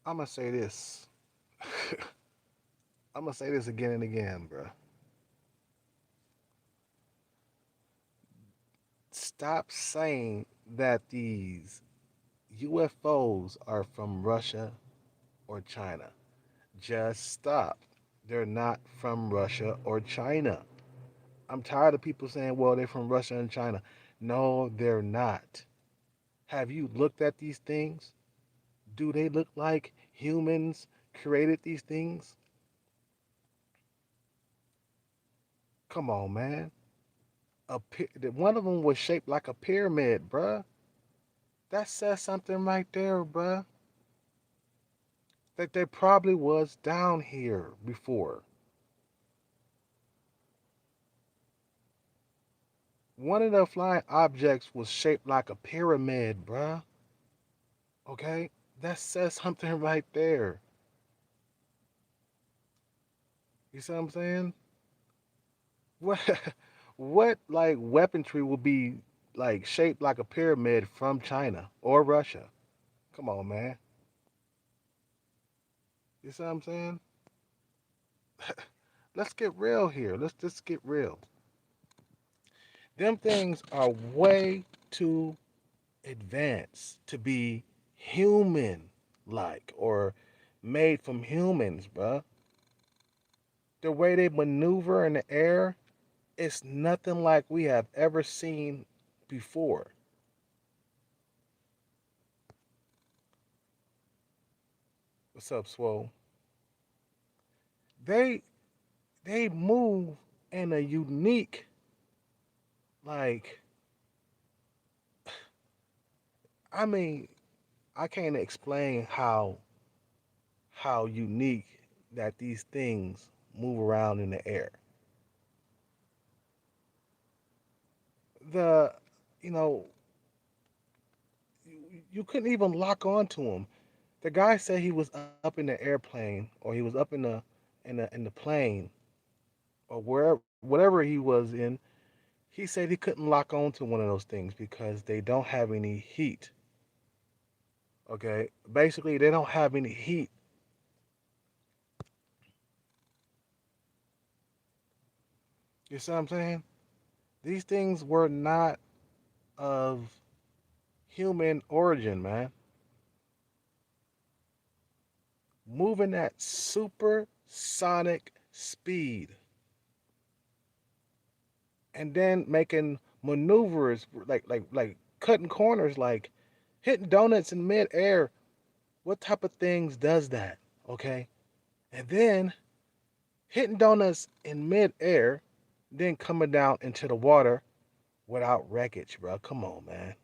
I'm gonna say this. I'm gonna say this again and again, bro. Stop saying that these UFOs are from Russia or China. Just stop. They're not from Russia or China. I'm tired of people saying, well, they're from Russia and China. No, they're not. Have you looked at these things? Do they look like humans created these things? Come on, man. One of them was shaped like a pyramid, bruh. That says something right there, bruh. That they probably was down here before. One of the flying objects was shaped like a pyramid, bruh. Okay? That says something right there. You see what I'm saying? What what like weaponry will be like shaped like a pyramid from China or Russia? Come on, man. You see what I'm saying? Let's get real here. Let's just get real. Them things are way too advanced to be human like or made from humans, bruh. The way they maneuver in the air, it's nothing like we have ever seen before. What's up, Swole? They they move in a unique, like, I mean, I can't explain how unique that these things move around in the air. The you know you couldn't even lock on to him. The guy said he was up in the airplane or he was up in the plane or wherever whatever he was in. He said he couldn't lock on to one of those things because they don't have any heat. Okay, basically they don't have any heat. You see what I'm saying? These things were not of human origin, man. Moving at supersonic speed and then making maneuvers like cutting corners, like hitting donuts in midair. What type of things does that? Okay, and then hitting donuts in midair, then coming down into the water without wreckage, bro. Come on, man.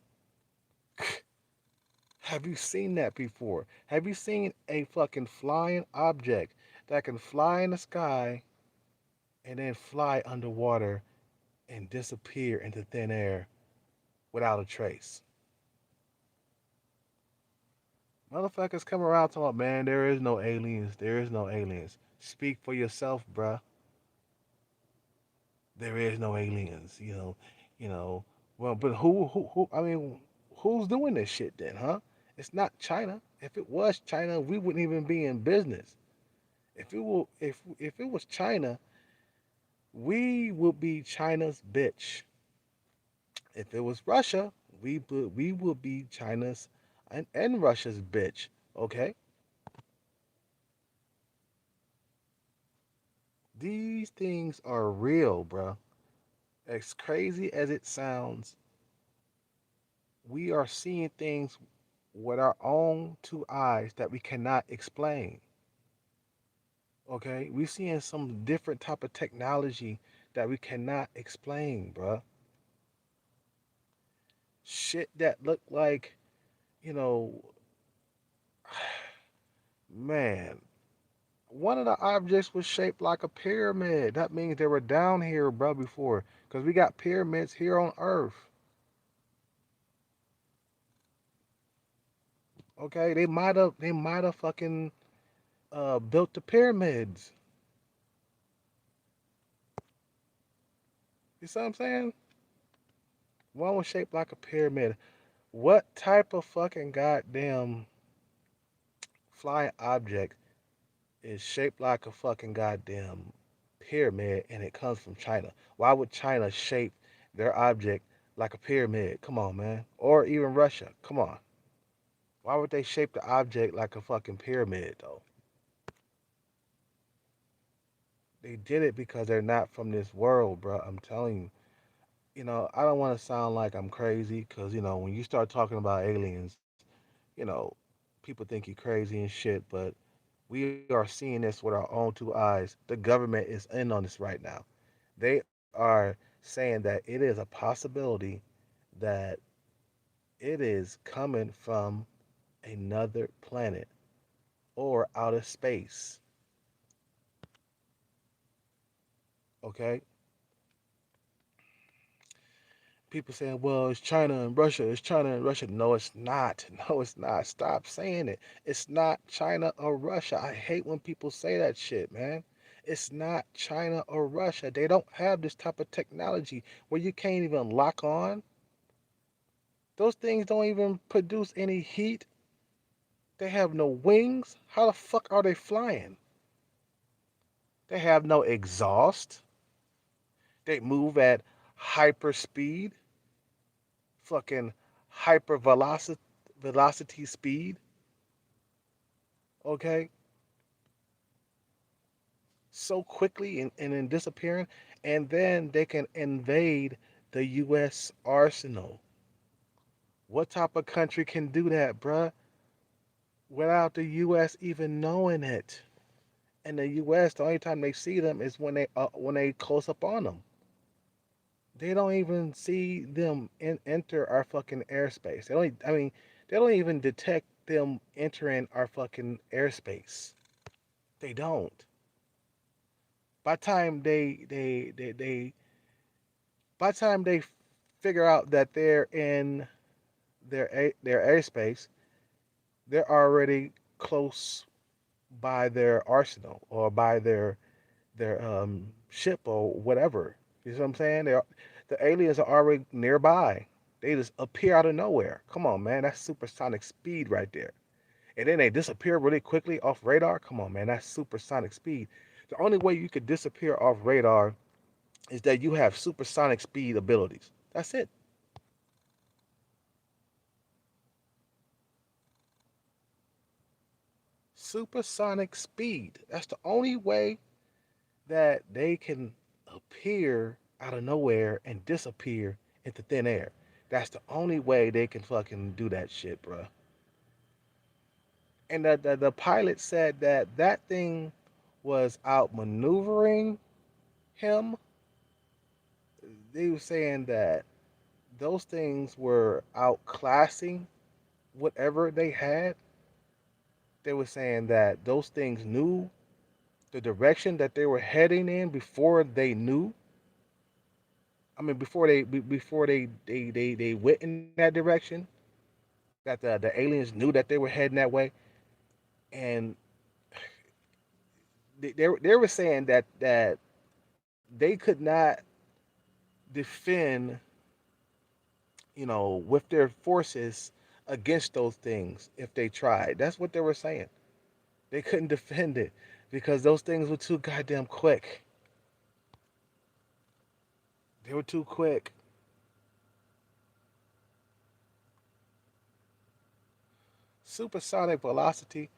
Have you seen that before? Have you seen a fucking flying object that can fly in the sky and then fly underwater and disappear into thin air without a trace? Motherfuckers come around talking about, man, there is no aliens. There is no aliens. Speak for yourself, bruh. There is no aliens. You know. Well, but who? I mean, who's doing this shit then, huh? It's not China. If it was China, we wouldn't even be in business. If it was China, we would be China's bitch. If it was Russia, we would be China's and Russia's bitch. Okay, these things are real, bro. As crazy as it sounds, we are seeing things with our own two eyes that we cannot explain. Okay, we're seeing some different type of technology that we cannot explain, bro. Shit that look like, you know, man, one of the objects was shaped like a pyramid. That means they were down here, bro, before. Because we got pyramids here on Earth. Okay, they might have fucking built the pyramids. You see what I'm saying? One was shaped like a pyramid. What type of fucking goddamn flying object is shaped like a fucking goddamn pyramid and it comes from China. Why would China shape their object like a pyramid? Come on, man. Or even Russia. Come on. Why would they shape the object like a fucking pyramid though? They did it because they're not from this world, bro. I'm telling you. I don't want to sound like I'm crazy because, when you start talking about aliens, you know, people think you're crazy and shit, but we are seeing this with our own two eyes. The government is in on this right now. They are saying that it is a possibility that it is coming from another planet or outer space. Okay? People saying, well, it's China and Russia, it's China and Russia. No, it's not. No, it's not. Stop saying it. It's not China or Russia. I hate when people say that shit, man. It's not China or Russia. They don't have this type of technology where you can't even lock on. Those things don't even produce any heat. They have no wings. How the fuck are they flying? They have no exhaust. They move at hyper speed, fucking hyper velocity speed. Okay, so quickly and then disappearing, and then they can invade the U.S. arsenal. What type of country can do that, bruh, without the U.S. even knowing it? And the U.S. the only time they see them is when they close up on them. They don't even see them enter our fucking airspace. They don't even detect them entering our fucking airspace. They don't. By the time by the time they figure out that they're in their airspace, they're already close by their arsenal or by their ship or whatever. You see what I'm saying? The aliens are already nearby. They just appear out of nowhere. Come on, man, that's supersonic speed right there. And then they disappear really quickly off radar. Come on, man, that's supersonic speed. The only way you could disappear off radar is that you have supersonic speed abilities. That's it. Supersonic speed. That's the only way that they can appear out of nowhere and disappear into thin air. That's the only way they can fucking do that shit, bruh. And the pilot said that that thing was outmaneuvering him. They were saying that those things were outclassing whatever they had. They were saying that those things knew the direction that they were heading in before they knew. I mean, before they went in that direction. That the aliens knew that they were heading that way, and they were saying that they could not defend, with their forces against those things if they tried. That's what they were saying. They couldn't defend it because those things were too goddamn quick. They were too quick. Supersonic velocity,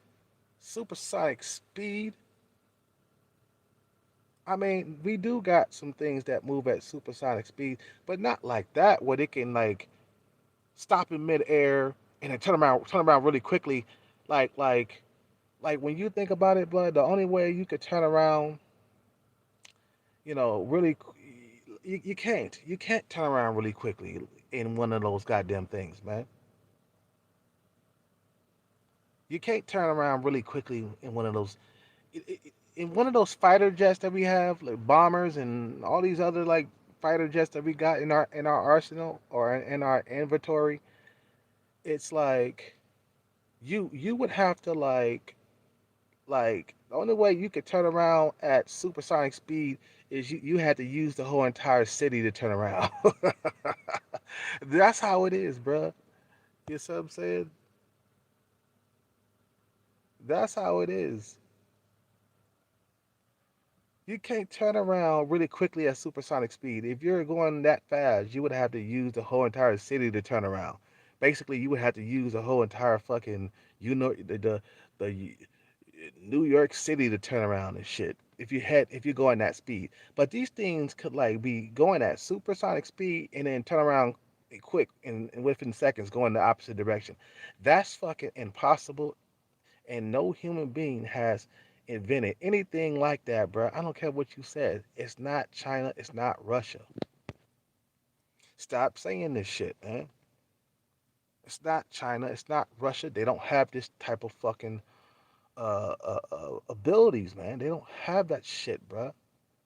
supersonic speed. I mean, we do got some things that move at supersonic speed, but not like that, where they can like stop in midair and then turn around really quickly. Like like like when you think about it, bud, the only way you could turn around, really, you can't turn around really quickly in one of those goddamn things, man. You can't turn around really quickly in one of those in one of those fighter jets that we have, like bombers and all these other like fighter jets that we got in our arsenal or in our inventory. It's like you would have to like the only way you could turn around at supersonic speed is you had to use the whole entire city to turn around. That's how it is, bruh. You see what I'm saying? That's how it is. You can't turn around really quickly at supersonic speed. If you're going that fast, you would have to use the whole entire city to turn around. Basically, you would have to use the whole entire fucking the New York City to turn around and shit. If you go in that speed, but these things could like be going at supersonic speed and then turn around quick and within seconds going the opposite direction. That's fucking impossible, and no human being has invented anything like that, bro. I don't care what you said. It's not China. It's not Russia. Stop saying this shit, man. It's not China. It's not Russia. They don't have this type of fucking abilities, man. They don't have that shit, bro.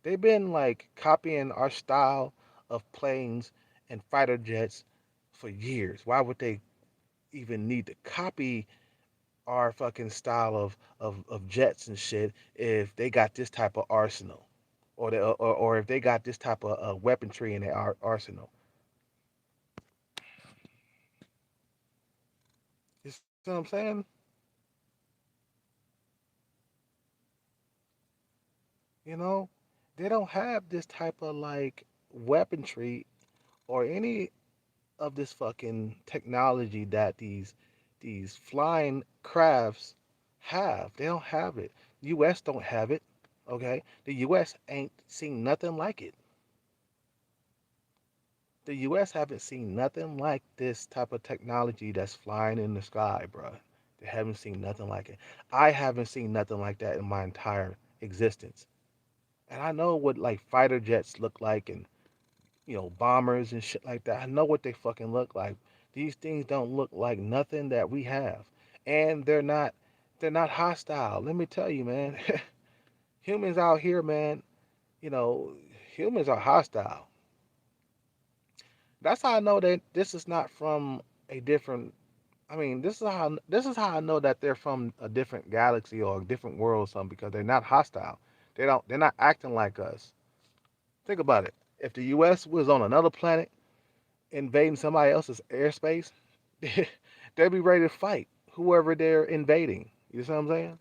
They've been like copying our style of planes and fighter jets for years. Why would they even need to copy our fucking style of jets and shit if they got this type of arsenal, or if they got this type of weaponry in their arsenal? You see what I'm saying? You know, they don't have this type of like weaponry or any of this fucking technology that these flying crafts have. They don't have it. U.S. don't have it. Okay, the U.S. ain't seen nothing like it. The U.S. haven't seen nothing like this type of technology that's flying in the sky, bro. They haven't seen nothing like it. I haven't seen nothing like that in my entire existence. And I know what like fighter jets look like, and bombers and shit like that. I know what they fucking look like. These things don't look like nothing that we have. And they're not hostile. Let me tell you, man. Humans out here, man, you know, humans are hostile. That's how I know that this is not from a different. I mean, this is how I know that they're from a different galaxy or a different world or something, because they're not hostile. They're not acting like us. Think about it. If the US was on another planet invading somebody else's airspace, they'd be ready to fight whoever they're invading. You see what I'm saying?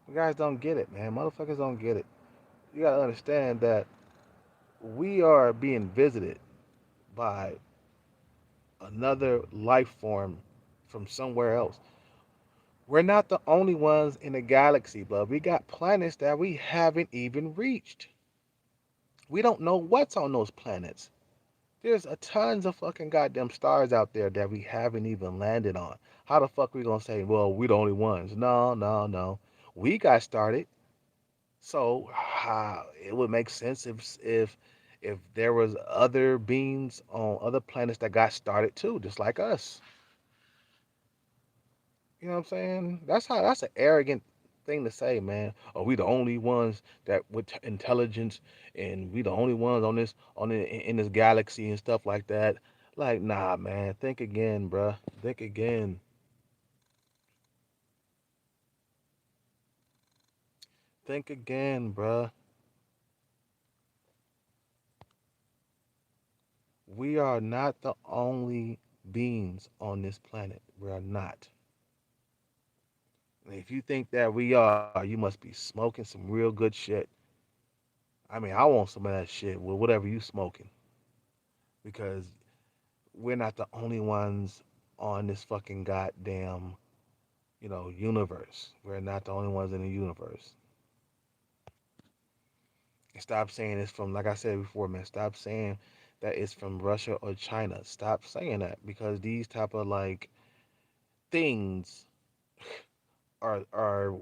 You guys don't get it, man. Motherfuckers don't get it. You gotta understand that we are being visited by another life form from somewhere else. We're not the only ones in the galaxy, but we got planets that we haven't even reached. We don't know what's on those planets. There's a tons of fucking goddamn stars out there that we haven't even landed on. How the fuck we gonna say, well, we the only ones? No, no, no. We got started, so it would make sense if there was other beings on other planets that got started too, just like us. You know what I'm saying? That's an arrogant thing to say, man. Are we the only ones that with intelligence, and we the only ones in this galaxy and stuff like that? Like, nah, man. Think again, bruh. Think again. Think again, bruh. We are not the only beings on this planet. We are not. And if you think that we are, you must be smoking some real good shit. I mean, I want some of that shit with whatever you smoking, because we're not the only ones on this fucking goddamn, universe. We're not the only ones in the universe. And stop saying it's from, like I said before, man. Stop saying that it's from Russia or China. Stop saying that, because these type of like things are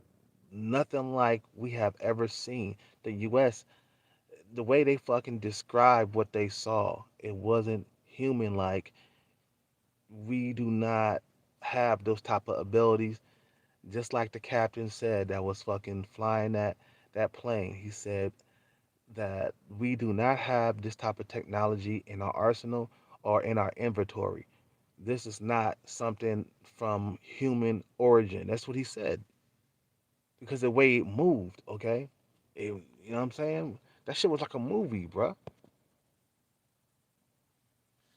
nothing like we have ever seen. The U.S., the way they fucking described what they saw, it wasn't human like. We do not have those type of abilities. Just like the captain said that was fucking flying that plane. He said that we do not have this type of technology in our arsenal or in our inventory. This is not something from human origin. That's what he said. Because the way it moved, okay? You know what I'm saying? That shit was like a movie, bruh.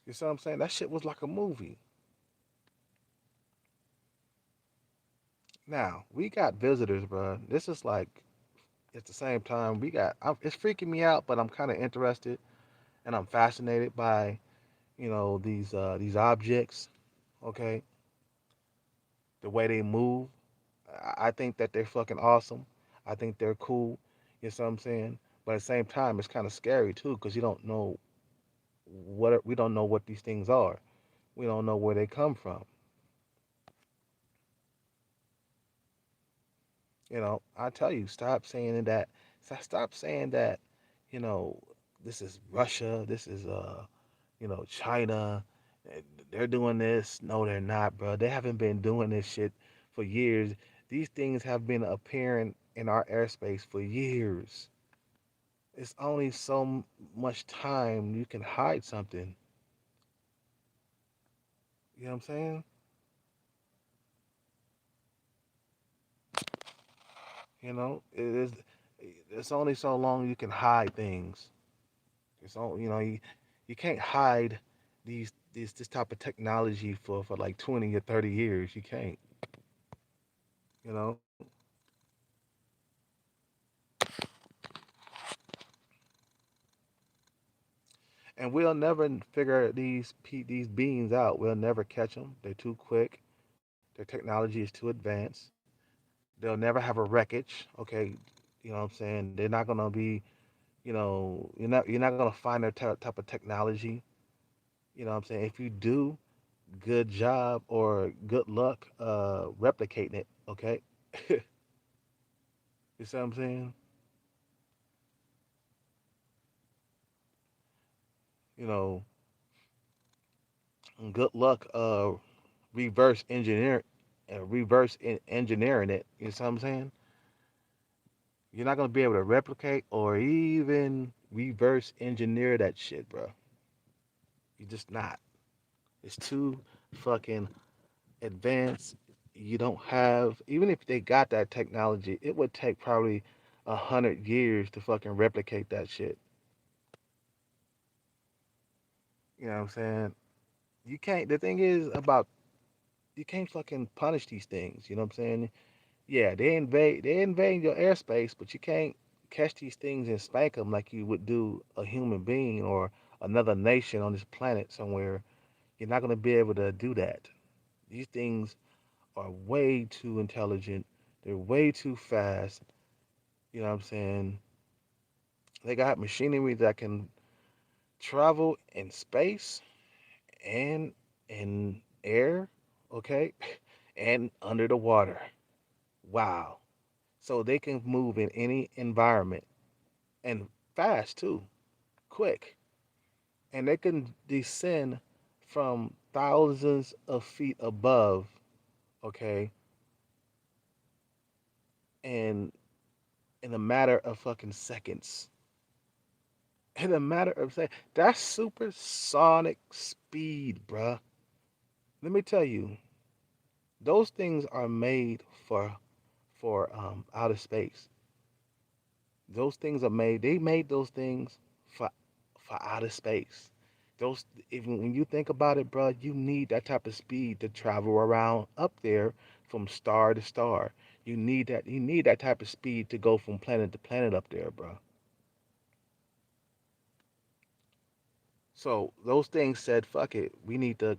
You see what I'm saying? That shit was like a movie. Now we got visitors, bro. This is like at the same time we got. It's freaking me out, but I'm kind of interested and I'm fascinated by these objects. Okay, the way they move. I think that they're fucking awesome. I think they're cool. You know what I'm saying? But at the same time, it's kind of scary too because you don't know we don't know what these things are. We don't know where they come from. I tell you, stop saying that. Stop saying that. You know, this is Russia. This is China. eh, They're doing this. No, they're not, bro. They haven't been doing this shit for years. These things have been appearing in our airspace for years. It's only so much time you can hide something. You know what I'm saying? It is. It's only so long you can hide things. It's all you can't hide this type of technology for like 20 or 30 years. You can't. You know, and we'll never figure these beings out. We'll never catch them. They're too quick. Their technology is too advanced. They'll never have a wreckage. Okay, you know what I'm saying? They're not gonna be. You're not gonna find their type of technology. You know what I'm saying? If you do, good job or good luck replicating it. Okay, you see what I'm saying? You know, good luck reverse engineer engineering it. You see what I'm saying? You're not gonna be able to replicate or even reverse engineer that shit, bro. You're just not. It's too fucking advanced. You don't have even if they got that technology, it would take probably 100 years to fucking replicate that shit. You know what I'm saying? You can't. The thing is about you can't fucking punish these things. You know what I'm saying? Yeah, they invade your airspace, but you can't catch these things and spank them like you would do a human being or another nation on this planet somewhere. You're not gonna be able to do that. These things are way too intelligent. They're way too fast. You know what I'm saying? They got machinery that can travel in space and in air, okay, and under the water. Wow. So they can move in any environment and fast too, quick. And they can descend from thousands of feet above, okay, and in a matter of fucking seconds. In a matter of seconds. That's supersonic speed, bruh. Let me tell you, those things are made for outer space. Those things are made. They made those things for for outer space. Those even when you think about it, bro, you need that type of speed to travel around up there from star to star. You need that. You need that type of speed to go from planet to planet up there, bro. So those things said, "Fuck it. We need to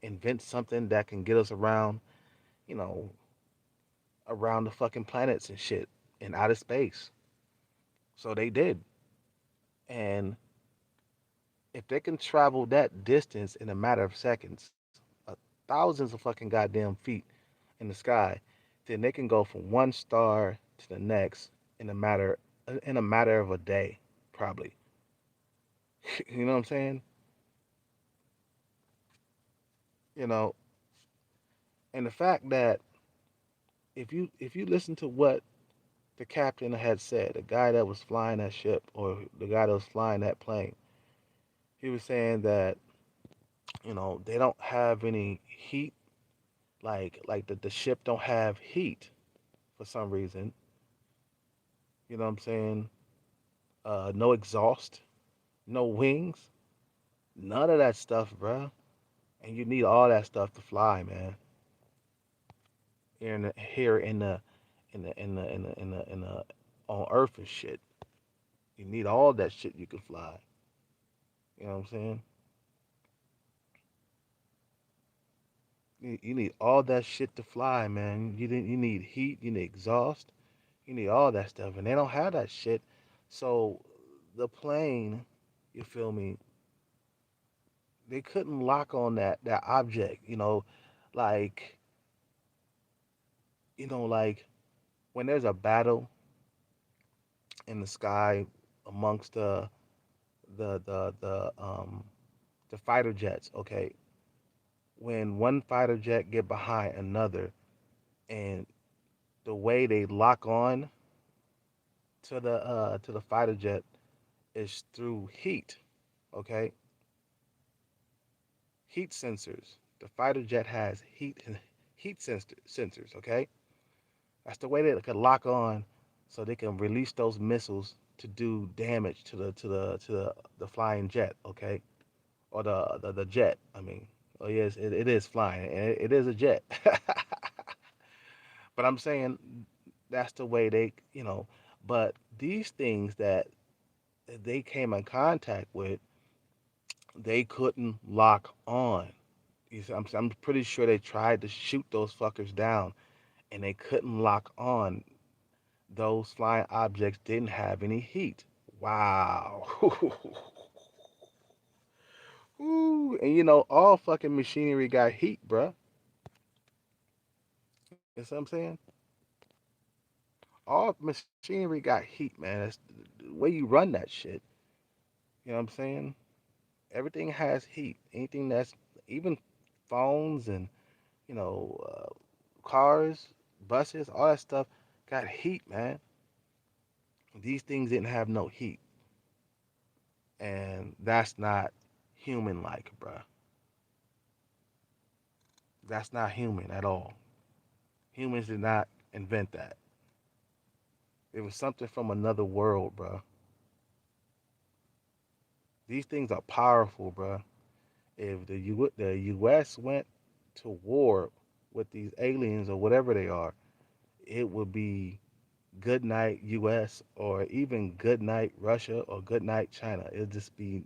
invent something that can get us around, you know, around the fucking planets and shit in outer space." So they did, and if they can travel that distance in a matter of seconds, thousands of fucking goddamn feet in the sky, then they can go from one star to the next in a matter of a day, probably. You know what I'm saying? You know, and the fact that if you listen to what the captain had said, the guy that was flying that ship or the guy that was flying that plane, he was saying that they don't have any heat, like the ship don't have heat for some reason. You know what I'm saying? No exhaust, no wings. None of that stuff, bruh. And you need all that stuff to fly, man. Here in the on Earth and shit. You need all that shit you can fly. You know what I'm saying? You need all that shit to fly, man. You need heat, you need exhaust, you need all that stuff, and they don't have that shit. So the plane, you feel me? They couldn't lock on that object, like like when there's a battle in the sky amongst the fighter jets. Okay, when one fighter jet get behind another, and the way they lock on to the fighter jet is through heat. Okay, heat sensors. The fighter jet has heat sensors. Okay, that's the way they could lock on, so they can release those missiles to do damage to the flying jet. Okay, or the jet. I mean, oh yes, it is flying, and it is a jet. But I'm saying that's the way they. But these things that they came in contact with, they couldn't lock on. I'm pretty sure they tried to shoot those fuckers down, and they couldn't lock on. Those flying objects didn't have any heat. Wow. Ooh, and all fucking machinery got heat, bruh. You see what I'm saying? All machinery got heat, man. That's the way you run that shit. You know what I'm saying? Everything has heat. Anything that's even phones and you know cars, buses, all that stuff got heat, man. These things didn't have no heat, and that's not human-like, bruh. That's not human at all. Humans did not invent that. It was something from another world, bruh. These things are powerful, bruh. If the U.S. went to war with these aliens or whatever they are, it would be good night U.S. or even good night Russia or good night China. It'd just be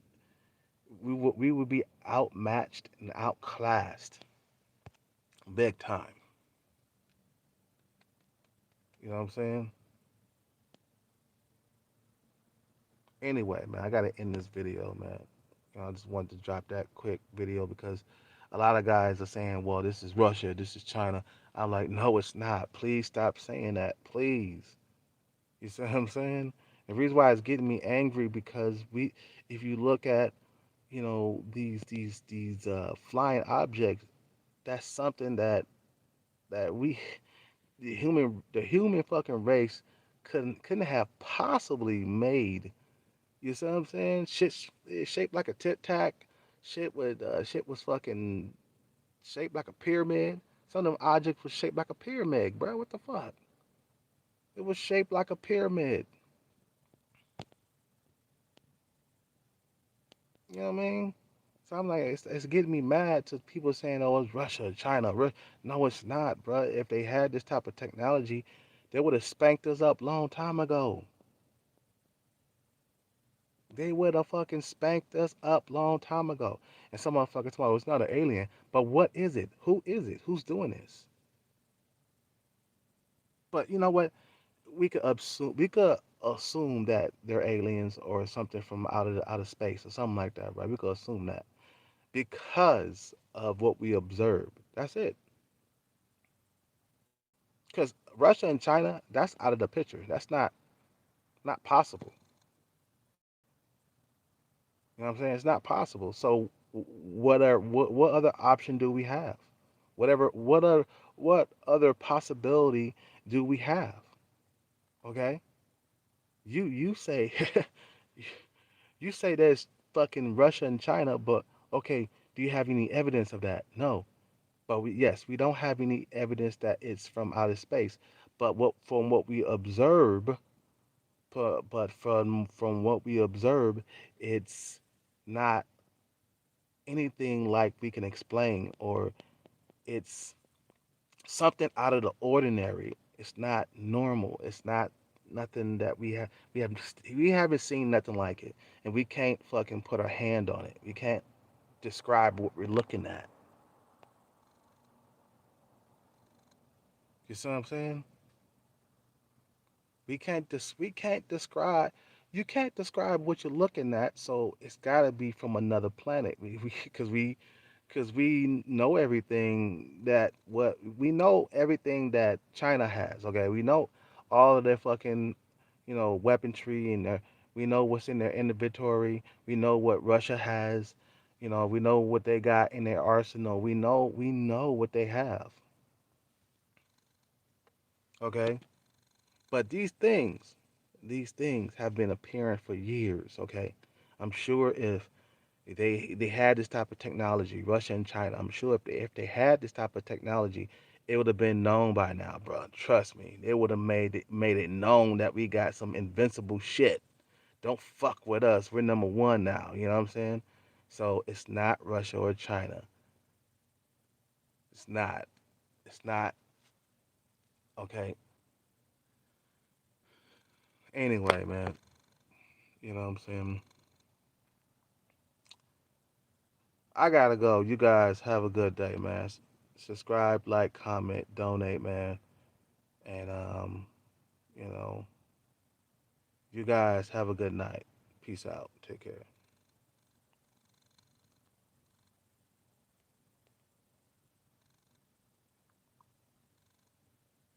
we would be outmatched and outclassed big time. You know what I'm saying? Anyway, man, I gotta end this video, man. I just wanted to drop that quick video because a lot of guys are saying, "Well, this is Russia, this is China." I'm like, "No, it's not. Please stop saying that, please." You see what I'm saying? The reason why it's getting me angry because if you look at, these flying objects, that's something that the human fucking race couldn't have possibly made. You see what I'm saying? It's shaped like a tic tac. Shit was fucking shaped like a pyramid. Some of them objects was shaped like a pyramid, bro. What the fuck? It was shaped like a pyramid. You know what I mean? So I'm like, it's getting me mad to people saying, "Oh, it's Russia, China." No, it's not, bro. If they had this type of technology, they would have spanked us up long time ago. They would have fucking spanked us up long time ago. And some motherfuckers told, it's not an alien. But what is it? Who is it? Who's doing this? But you know what? We could assume that they're aliens or something from out of space or something like that, right? We could assume that because of what we observe. That's it. Because Russia and China, that's out of the picture. That's not possible. You know what I'm saying? It's not possible. So what other option do we have? What other possibility do we have? Okay? You say you say there's fucking Russia and China, but okay, do you have any evidence of that? No. But yes, we don't have any evidence that it's from outer space. But from what we observe, but from what we observe, it's not anything like we can explain, or it's something out of the ordinary. It's not normal. It's not nothing that we haven't seen nothing like it, and we can't fucking put our hand on it. We can't describe what we're looking at. You see what I'm saying? We can't describe you can't describe what you're looking at, so it's got to be from another planet. We know everything that what we know everything that China has. Okay, we know all of their fucking weaponry and we know what's in their inventory. We know what Russia has. We know what they got in their arsenal. We know what they have. Okay, but these things have been appearing for years. Okay, I'm sure if they had this type of technology, Russia and China. I'm sure if they had this type of technology, it would have been known by now, bro. Trust me, it would have made it known that we got some invincible shit. Don't fuck with us. We're number one now. You know what I'm saying? So it's not Russia or China. It's not. It's not. Okay. Anyway, man. You know what I'm saying? I gotta go. You guys have a good day, man. Subscribe, like, comment, donate, man. And you know, you guys have a good night. Peace out. Take care.